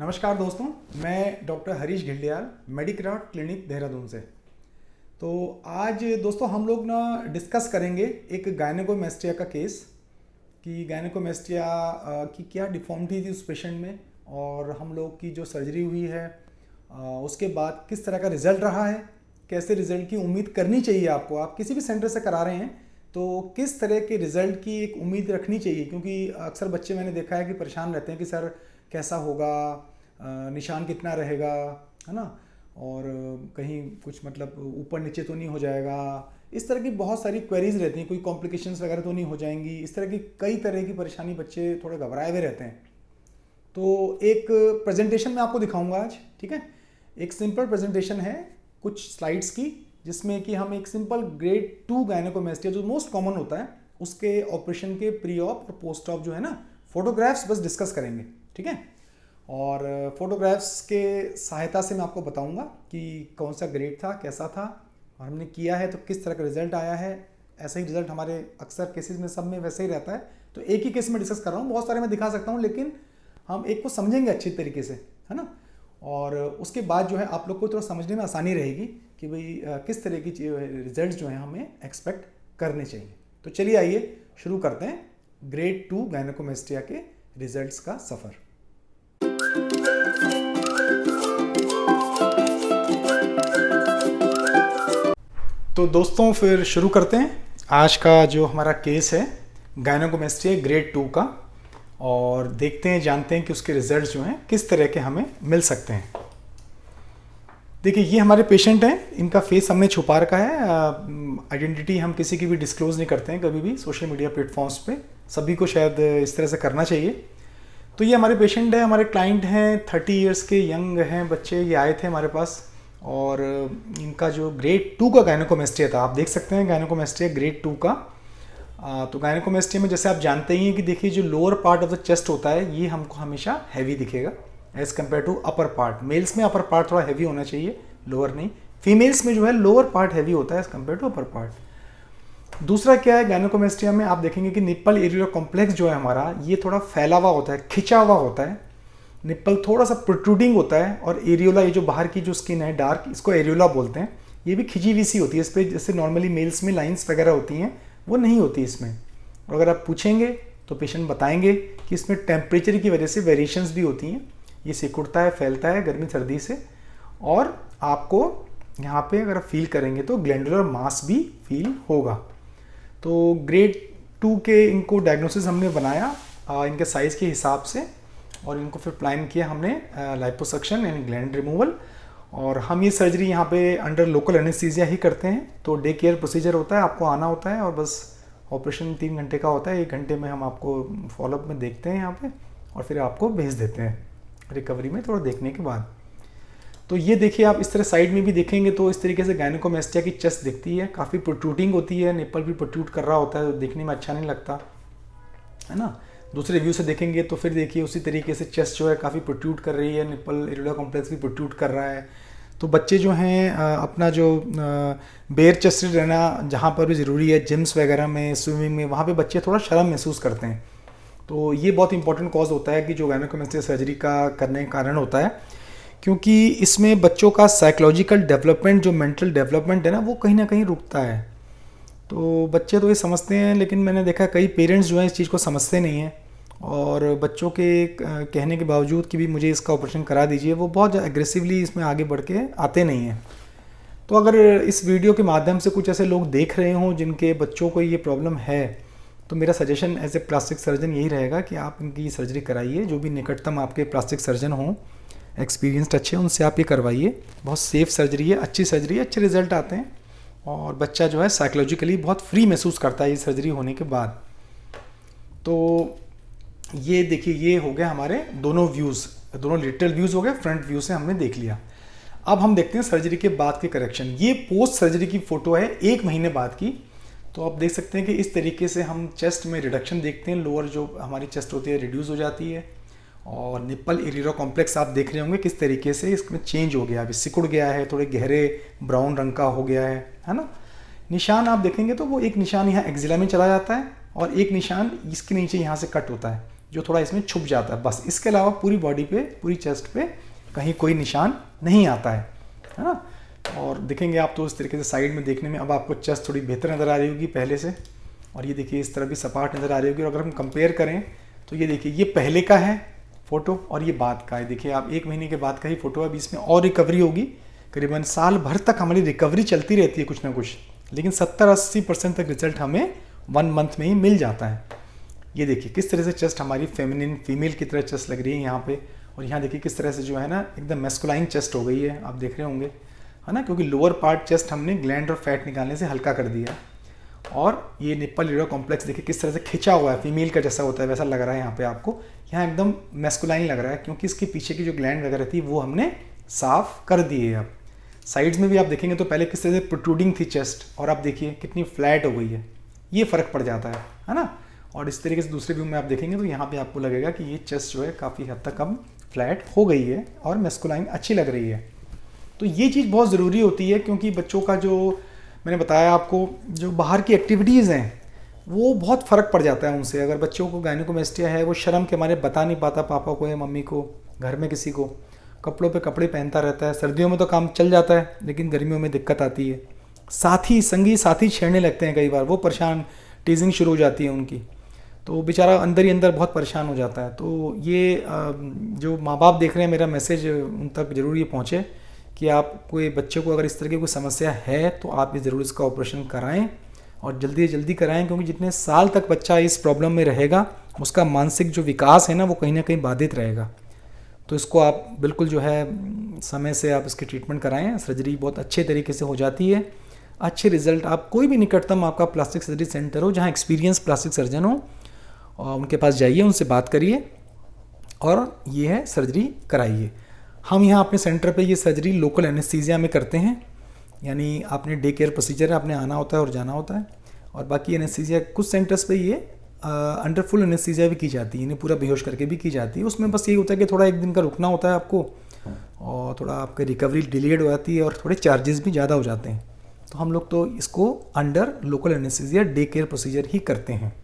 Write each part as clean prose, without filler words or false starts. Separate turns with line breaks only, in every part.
नमस्कार दोस्तों, मैं डॉक्टर हरीश घिल्डियाल, मेडिक्राफ्ट क्लिनिक देहरादून से। तो आज दोस्तों हम लोग ना डिस्कस करेंगे एक गायनेकोमेस्टिया का केस कि गायनेकोमेस्टिया की क्या डिफॉर्मिटी थी उस पेशेंट में, और हम लोग की जो सर्जरी हुई है उसके बाद किस तरह का रिज़ल्ट रहा है, कैसे रिज़ल्ट की उम्मीद करनी चाहिए आपको। आप किसी भी सेंटर से करा रहे हैं तो किस तरह के रिज़ल्ट की एक उम्मीद रखनी चाहिए, क्योंकि अक्सर बच्चे मैंने देखा है कि परेशान रहते हैं कि सर कैसा होगा, निशान कितना रहेगा, है ना, और कहीं कुछ मतलब ऊपर नीचे तो नहीं हो जाएगा। इस तरह की बहुत सारी क्वेरीज रहती हैं, कोई कॉम्प्लिकेशंस वगैरह तो नहीं हो जाएंगी। इस तरह की कई तरह की परेशानी, बच्चे थोड़े घबराए हुए रहते हैं। तो एक प्रेजेंटेशन मैं आपको दिखाऊंगा आज, ठीक है। एक सिंपल प्रेजेंटेशन है कुछ स्लाइड्स की, जिसमें कि हम एक सिंपल ग्रेड 2 गायनेकोमेस्टिया जो मोस्ट कॉमन होता है उसके ऑपरेशन के प्री ऑप और पोस्ट ऑप जो है ना, फोटोग्राफ्स बस डिस्कस करेंगे, ठीक है। और फोटोग्राफ्स के सहायता से मैं आपको बताऊंगा कि कौन सा ग्रेड था, कैसा था, और हमने किया है तो किस तरह का रिजल्ट आया है। ऐसा ही रिजल्ट हमारे अक्सर केसेस में सब में वैसे ही रहता है। तो एक ही केस में डिस्कस कर रहा हूँ, बहुत सारे मैं दिखा सकता हूँ, लेकिन हम एक को समझेंगे अच्छी तरीके से, है ना। और उसके बाद जो है आप लोग को थोड़ा समझने में आसानी रहेगी कि भाई किस तरह की रिजल्ट जो है हमें एक्सपेक्ट करने चाहिए। तो चलिए आइए शुरू करते हैं ग्रेड 2 गायनेकोमेस्टिया के रिजल्ट्स का सफ़र। तो दोस्तों फिर शुरू करते हैं आज का जो हमारा केस है गायनेकोमेस्टिया ग्रेड 2 का, और देखते हैं जानते हैं कि उसके रिजल्ट्स जो हैं किस तरह के हमें मिल सकते हैं। देखिए ये हमारे पेशेंट हैं, इनका फेस हमने छुपा रखा है। आइडेंटिटी हम किसी की भी डिस्क्लोज नहीं करते हैं कभी भी सोशल मीडिया प्लेटफॉर्म्स पे, सभी को शायद इस तरह से करना चाहिए। तो ये हमारे पेशेंट है, हमारे क्लाइंट हैं, 30 इयर्स के यंग हैं बच्चे। ये आए थे हमारे पास और इनका जो ग्रेड 2 का गायनेकोमेस्टिया था, आप देख सकते हैं गायनेकोमेस्टिया ग्रेड 2 का। तो गायनेकोमेस्टिया में जैसे आप जानते ही हैं कि देखिए जो lower part of the chest होता है ये हमको हमेशा हैवी दिखेगा as compare to upper part. Males में अपर पार्ट थोड़ा हैवी होना चाहिए, लोअर नहीं। फीमेल्स में जो है लोअर पार्ट हैवी होता है as compare to upper part. दूसरा क्या है, गायनेकोमेस्टिया में आप देखेंगे कि निप्पल एरियोला कॉम्प्लेक्स जो है हमारा, ये थोड़ा फैला हुआ होता है, खिंचा हुआ होता है। निप्पल थोड़ा सा प्रोट्रूडिंग होता है, और एरियोला ये जो बाहर की जो स्किन है डार्क, इसको एरियोला बोलते हैं, ये भी खिंची हुई सी होती है। इस पर जैसे नॉर्मली मेल्स में लाइंस वगैरह होती हैं वो नहीं होती इसमें। और अगर आप पूछेंगे तो पेशेंट बताएंगे कि इसमें टेम्परेचर की वजह से वेरिएशंस भी होती हैं, ये सिकुड़ता है, फैलता है गर्मी सर्दी से। और आपको यहाँ पे अगर आप फील करेंगे तो ग्लैंडुलर मास भी फील होगा। तो ग्रेड 2 के इनको डायग्नोसिस हमने बनाया इनके साइज़ के हिसाब से, और इनको फिर प्लान किया हमने लाइपोसक्शन एंड ग्लैंड रिमूवल। और हम ये सर्जरी यहाँ पे अंडर लोकल एनेस्थीसिया ही करते हैं। तो डे केयर प्रोसीजर होता है, आपको आना होता है और बस ऑपरेशन 3 घंटे का होता है। 1 घंटे में हम आपको फॉलोअप में देखते हैं यहाँ पे, और फिर आपको भेज देते हैं रिकवरी में थोड़ा देखने के बाद। तो ये देखिए आप इस तरह साइड में भी देखेंगे तो इस तरीके से गायनेकोमेस्टिया की चेस्ट दिखती है, काफ़ी प्रोट्रूडिंग होती है, निप्पल भी प्रोट्रूड कर रहा होता है, तो देखने में अच्छा नहीं लगता, है ना। दूसरे व्यू से देखेंगे तो फिर देखिए उसी तरीके से चेस्ट जो है काफ़ी प्रोट्रूड कर रही है, निप्पल एरियोला कॉम्प्लेक्स भी प्रोट्रूड कर रहा है। तो बच्चे जो हैं अपना जो बेयर चेस्टेड रहना जहाँ पर भी ज़रूरी है, जिम्स वगैरह में, स्विमिंग में, वहाँ पे बच्चे थोड़ा शर्म महसूस करते हैं। तो ये बहुत इंपॉर्टेंट कॉज होता है कि जो गायनेकोमेस्टिया सर्जरी का करने का कारण होता है, क्योंकि इसमें बच्चों का साइकोलॉजिकल डेवलपमेंट, जो मेंटल डेवलपमेंट है ना, वो कहीं ना कहीं रुकता है। तो बच्चे तो ये समझते हैं, लेकिन मैंने देखा कई पेरेंट्स जो हैं इस चीज़ को समझते नहीं हैं, और बच्चों के कहने के बावजूद कि भी मुझे इसका ऑपरेशन करा दीजिए, वो बहुत एग्रेसिवली इसमें आगे बढ़ के आते नहीं हैं। तो अगर इस वीडियो के माध्यम से कुछ ऐसे लोग देख रहे हों जिनके बच्चों को ये प्रॉब्लम है, तो मेरा suggestion as a plastic surgeon यही रहेगा कि आप इनकी सर्जरी कराइए। जो भी निकटतम आपके प्लास्टिक सर्जन हों, एक्सपीरियंस्ड अच्छे, उनसे आप ये करवाइए। बहुत सेफ सर्जरी है, अच्छी सर्जरी है, अच्छे रिजल्ट आते हैं, और बच्चा जो है साइकोलॉजिकली बहुत फ्री महसूस करता है ये सर्जरी होने के बाद। तो ये देखिए ये हो गया हमारे दोनों व्यूज़, दोनों लिटरल व्यूज़ हो गए, फ्रंट व्यू से हमने देख लिया। अब हम देखते हैं सर्जरी के बाद के करेक्शन। ये पोस्ट सर्जरी की फ़ोटो है 1 महीने बाद की। तो आप देख सकते हैं कि इस तरीके से हम चेस्ट में रिडक्शन देखते हैं, लोअर जो हमारी चेस्ट होती है रिड्यूस हो जाती है, और निप्पल एरियोला कॉम्प्लेक्स आप देख रहे होंगे किस तरीके से इसमें चेंज हो गया, अभी सिकुड़ गया है, थोड़े गहरे ब्राउन रंग का हो गया है ना। निशान आप देखेंगे तो वो एक निशान यहाँ एक्जिला में चला जाता है, और एक निशान इसके नीचे यहाँ से कट होता है। जो थोड़ा इसमें छुप जाता है, बस। इसके अलावा पूरी बॉडी पे, पूरी चेस्ट पे कहीं कोई निशान नहीं आता है ना। और देखेंगे आप तो इस तरीके से साइड में देखने में अब आपको चेस्ट थोड़ी बेहतर नज़र आ रही होगी पहले से, और ये देखिए इस तरह भी सपाट नज़र आ रही होगी। और अगर हम कंपेयर करें तो ये देखिए ये पहले का है फ़ोटो और ये बाद का है। देखिए आप 1 महीने के बाद का ही फ़ोटो है। अभी इसमें और रिकवरी होगी, करीबन साल भर तक हमारी रिकवरी चलती रहती है कुछ ना कुछ, लेकिन 70-80% तक रिजल्ट हमें 1 मंथ में ही मिल जाता है। ये देखिए किस तरह से चेस्ट हमारी फेमिनिन फीमेल की तरह चेस्ट लग रही है यहाँ पे, और यहाँ देखिए किस तरह से जो है ना एकदम मैस्कुलाइन चेस्ट हो गई है, आप देख रहे होंगे, है ना, क्योंकि लोअर पार्ट चेस्ट हमने ग्लैंड और फैट निकालने से हल्का कर दिया। और ये निप्पल लीडर कॉम्प्लेक्स देखिए किस तरह से खिंचा हुआ है, फीमेल का जैसा होता है वैसा लग रहा है यहाँ पे आपको। यहाँ एकदम मैस्कुलाइन लग रहा है क्योंकि इसके पीछे की जो ग्लैंड वगैरह थी वो हमने साफ कर दी है। अब साइड्स में भी आप देखेंगे तो पहले किस तरह से प्रोट्रूडिंग थी चेस्ट, और आप देखिए कितनी फ्लैट हो गई है, ये फ़र्क पड़ जाता है ना। और इस तरीके से दूसरे व्यू में आप देखेंगे तो यहाँ पे आपको लगेगा कि ये चेस्ट जो है काफ़ी हद तक अब फ्लैट हो गई है और मैस्कुलाइन अच्छी लग रही है। तो ये चीज़ बहुत ज़रूरी होती है क्योंकि बच्चों का जो मैंने बताया आपको जो बाहर की एक्टिविटीज़ हैं वो बहुत फ़र्क पड़ जाता है उनसे। अगर बच्चों को गायनेकोमेस्टिया है, वो शर्म के मारे बता नहीं पाता पापा को या मम्मी को, घर में किसी को, कपड़ों पे कपड़े पहनता रहता है। सर्दियों में तो काम चल जाता है लेकिन गर्मियों में दिक्कत आती है। संगी साथी छेड़ने लगते हैं कई बार, वो परेशान, टीजिंग शुरू हो जाती है उनकी, तो बेचारा अंदर ही अंदर बहुत परेशान हो जाता है। तो ये जो माँ बाप देख रहे हैं, मेरा मैसेज उन तक ज़रूर ये पहुँचे कि आप कोई बच्चे को अगर इस तरह की कोई समस्या है तो आप ये ज़रूर इसका ऑपरेशन कराएं और जल्दी से जल्दी कराएं, क्योंकि जितने साल तक बच्चा इस प्रॉब्लम में रहेगा उसका मानसिक जो विकास है ना वो कहीं ना कहीं बाधित रहेगा। तो इसको आप बिल्कुल जो है समय से आप इसकी ट्रीटमेंट कराएं। सर्जरी बहुत अच्छे तरीके से हो जाती है, अच्छे रिजल्ट। आप कोई भी निकटतम आपका प्लास्टिक सर्जरी सेंटर हो जहाँ एक्सपीरियंस प्लास्टिक सर्जन हो, और उनके पास जाइए, उनसे बात करिए और ये है सर्जरी कराइए। हम यहाँ अपने सेंटर पे ये सर्जरी लोकल एनेस्थीसिया में करते हैं, यानी आपने डे केयर प्रोसीजर है, आपने आना होता है और जाना होता है। और बाकी एनेस्थीसिया कुछ सेंटर्स पे ये अंडर फुल एनेस्थीसिया भी की जाती है, इन्हें पूरा बेहोश करके भी की जाती है। उसमें बस ये होता है कि थोड़ा 1 दिन का रुकना होता है आपको, और थोड़ा आपकी रिकवरी डिलेड हो जाती है और थोड़े चार्जेस भी ज़्यादा हो जाते हैं। तो हम लोग तो इसको under local anaesthesia day care procedure ही करते हैं।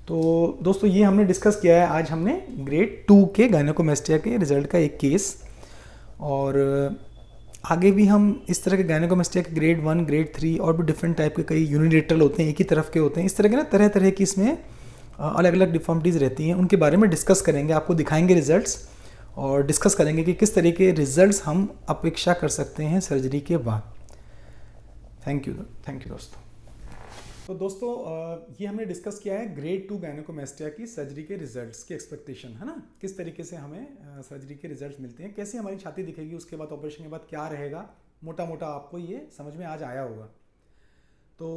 तो दोस्तों ये हमने डिस्कस किया है आज हमने ग्रेड 2 के गायनेकोमेस्टिया के रिजल्ट का एक केस, और आगे भी हम इस तरह के गायनेकोमेस्टिया के ग्रेड 1, ग्रेड 3 और भी डिफरेंट टाइप के कई यूनिलेटरल होते हैं, एक ही तरफ के होते हैं, इस तरह के ना तरह तरह की इसमें अलग अलग डिफॉर्मिटीज़ रहती हैं, उनके बारे में डिस्कस करेंगे, आपको दिखाएंगे रिजल्ट्स और डिस्कस करेंगे कि किस तरह के रिजल्ट्स हम अपेक्षा कर सकते हैं सर्जरी के बाद। थैंक यू दोस्तों। तो दोस्तों ये हमने डिस्कस किया है ग्रेड 2 गायनेकोमेस्टिया की सर्जरी के रिजल्ट्स की एक्सपेक्टेशन, है ना, किस तरीके से हमें सर्जरी के रिजल्ट्स मिलते हैं, कैसे हमारी छाती दिखेगी, उसके बाद ऑपरेशन के बाद क्या रहेगा, मोटा मोटा आपको ये समझ में आज आया होगा। तो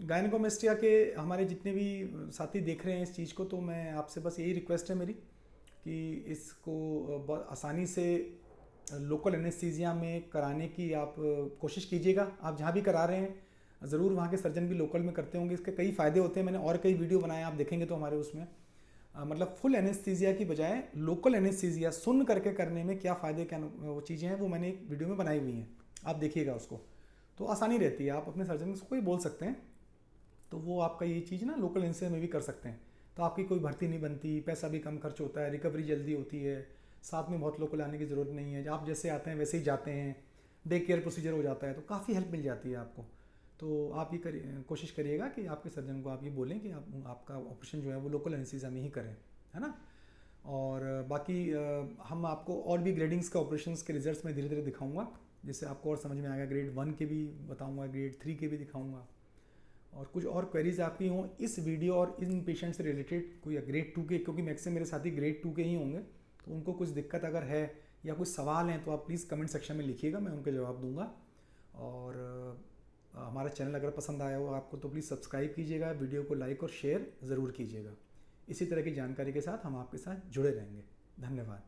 गायनेकोमेस्टिया के हमारे जितने भी साथी देख रहे हैं इस चीज़ को, तो मैं आपसे बस यही रिक्वेस्ट है मेरी कि इसको बहुत आसानी से लोकल एनेस्थीसिया में कराने की आप कोशिश कीजिएगा। आप जहाँ भी करा रहे हैं ज़रूर वहाँ के सर्जन भी लोकल में करते होंगे, इसके कई फ़ायदे होते हैं। मैंने और कई वीडियो बनाए, आप देखेंगे तो हमारे उसमें मतलब फुल एनेस्थीसिया की बजाय लोकल एनेस्थीसिया सुन करके करने में क्या फ़ायदे, क्या वो चीज़ें हैं, वो मैंने एक वीडियो में बनाई हुई हैं, आप देखिएगा उसको, तो आसानी रहती है। आप अपने सर्जन को ही बोल सकते हैं, तो वो आपका ये चीज़ ना लोकल एनेस्थीसिया में भी कर सकते हैं, तो आपकी कोई भर्ती नहीं बनती, पैसा भी कम खर्च होता है, रिकवरी जल्दी होती है, साथ में बहुत लोग को लाने की ज़रूरत नहीं है, आप जैसे आते हैं वैसे ही जाते हैं, डे केयर प्रोसीजर हो जाता है, तो काफ़ी हेल्प मिल जाती है आपको। तो आप ये कोशिश करिएगा कि आपके सर्जन को आप ये बोलें कि आपका ऑपरेशन जो है वो लोकल एनेस्थीसिया में ही करें, है ना। और बाकी हम आपको और भी ग्रेडिंग्स का ऑपरेशंस के रिजल्ट्स में धीरे धीरे दिखाऊंगा, जिससे आपको और समझ में आएगा। ग्रेड 1 के भी बताऊंगा, ग्रेड 3 के भी दिखाऊंगा, और कुछ और क्वेरीज आपकी हों इस वीडियो और इन पेशेंट से रिलेटेड, कोई ग्रेड 2 के, क्योंकि मैक्सिमम मेरे साथी ग्रेड 2 के ही होंगे, तो उनको कुछ दिक्कत अगर है या कुछ सवाल हैं तो आप प्लीज़ कमेंट सेक्शन में लिखिएगा, मैं उनके जवाब दूंगा। और हमारा चैनल अगर पसंद आया हो आपको तो प्लीज़ सब्सक्राइब कीजिएगा, वीडियो को लाइक और शेयर ज़रूर कीजिएगा। इसी तरह की जानकारी के साथ हम आपके साथ जुड़े रहेंगे। धन्यवाद।